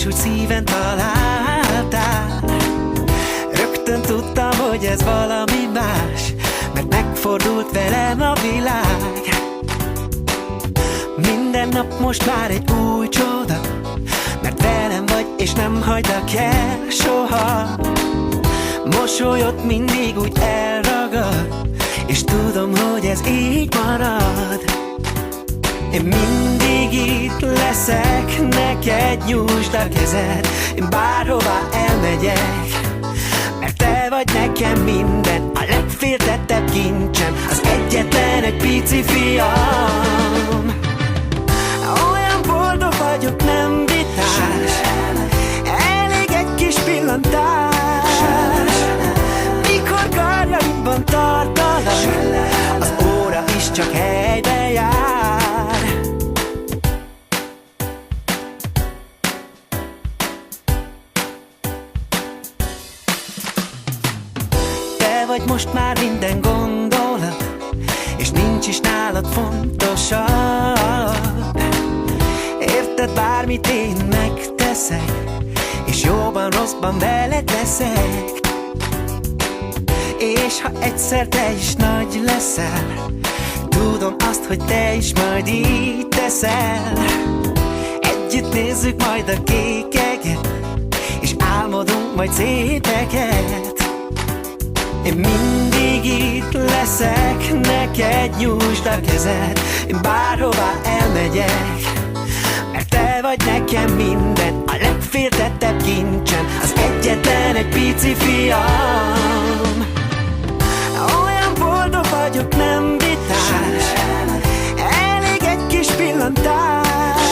és úgy szíven találtál. Rögtön tudtam, hogy ez valami más, mert megfordult velem a világ. Minden nap most már egy új csoda, mert velem vagy és nem hagylak el soha. Mosolyod mindig úgy elragad, és tudom, hogy ez így marad. Én mindig itt leszek, neked nyújtsd a kezed, én bárhová elmegyek, mert te vagy nekem minden, a legféltettebb kincsem, az egyetlen egy pici fiam. Olyan boldog vagyok, nem vitás, elég egy kis pillantás. Mikor karjaimban tartalak, az óra is csak helybe jár. Te vagy most már minden gondolat, és nincs is nálad fontosabb. Érted, bármit én megteszek, és jóban, rosszban veled leszek. És ha egyszer te is nagy leszel, tudom azt, hogy te is majd így teszel. Együtt nézzük majd a kékeket, és álmodunk majd szépeket. Én mindig itt leszek, neked nyújtsd a kezed, én bárhová elmegyek, mert te vagy nekem minden, a legféltettebb kincsem, az egyetlen egy pici fiam. Olyan boldog vagyok, nem vitás, elég egy kis pillantás.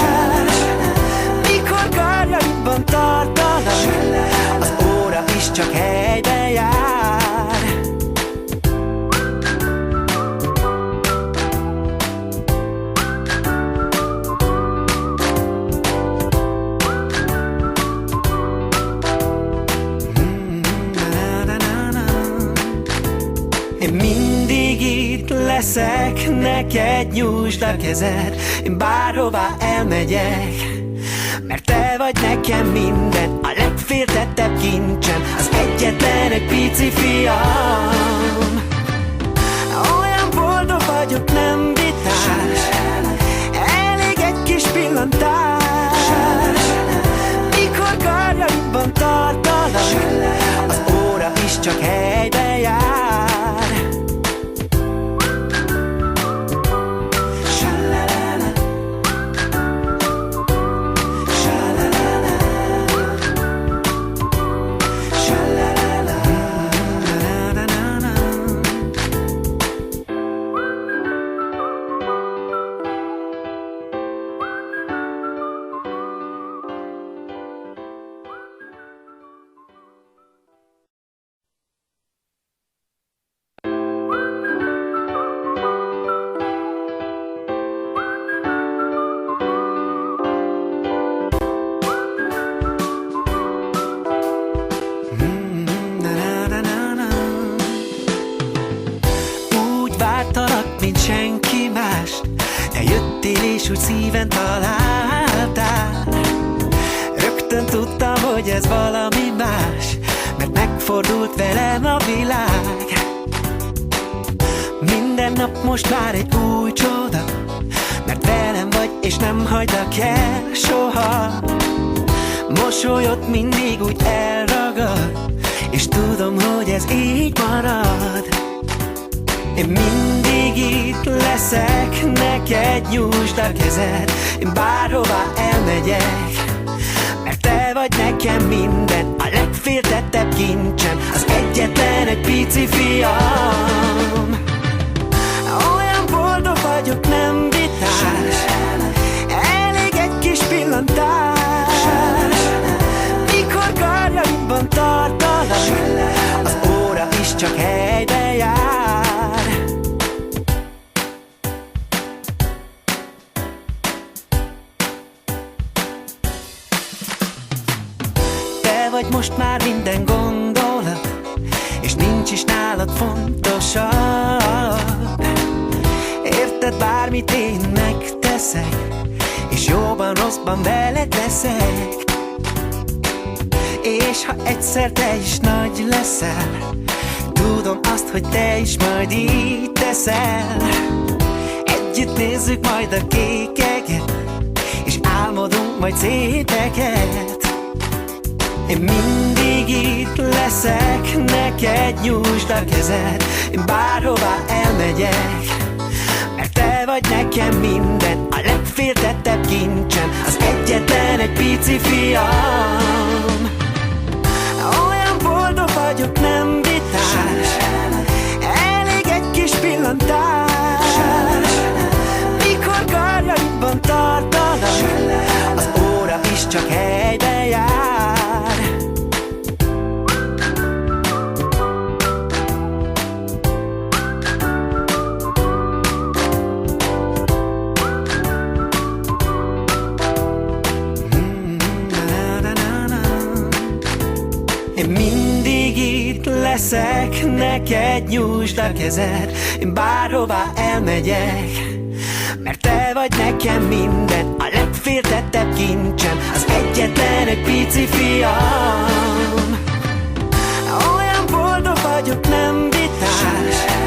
Mikor karjaimban tartalak, az óra is csak helybe jár. Én mindig itt leszek, neked nyújtsd a kezed, én bárhová elmegyek, mert te vagy nekem minden, a legféltettebb kincsem, az egyetlen egy pici fiam. Olyan boldog vagyok, nem vitás, elég egy kis pillantás. Mikor karjaimban tartalak, az óra is csak helybe jár. Mint senki más, te jöttél és úgy szíven találtál. Rögtön tudtam, hogy ez valami más, mert megfordult velem a világ. Minden nap most már egy új csoda, mert velem vagy és nem hagylak el soha. Mosolyod mindig úgy elragad, és tudom, hogy ez így marad. Én mindig itt leszek, neked nyújtsd a kezed, én bárhová elmegyek, mert te vagy nekem minden, a legféltettebb kincsem, az egyetlen egy pici fiam. Olyan boldog vagyok, nem vitás, elég egy kis pillantás. Mikor karjaimban tartalak, az óra is csak helybe jár. Te vagy most már minden gondolat, és nincs is nálad fontosabb. Érted, bármit én megteszek, és jóban, rosszban veled leszek. És ha egyszer te is nagy leszel, tudom azt, hogy te is majd így teszel. Együtt nézzük majd a kékeket, és álmodunk majd szépeket. Én mindig itt leszek, neked nyújtsd a kezed, én bárhová elmegyek, mert te vagy nekem minden, a legféltettebb kincsem, az egyetlen egy pici fiam. Olyan boldog vagyok, nem vitás, elég egy kis pillantás. Mikor karjaimban tartalak, az óra is csak helyben jár. Én mindig itt leszek, neked nyújtsd a kezed, én bárhová elmegyek, mert te vagy nekem minden, a legféltettebb kincsem, az egyetlen egy pici fiam. Olyan boldog vagyok, nem vitás,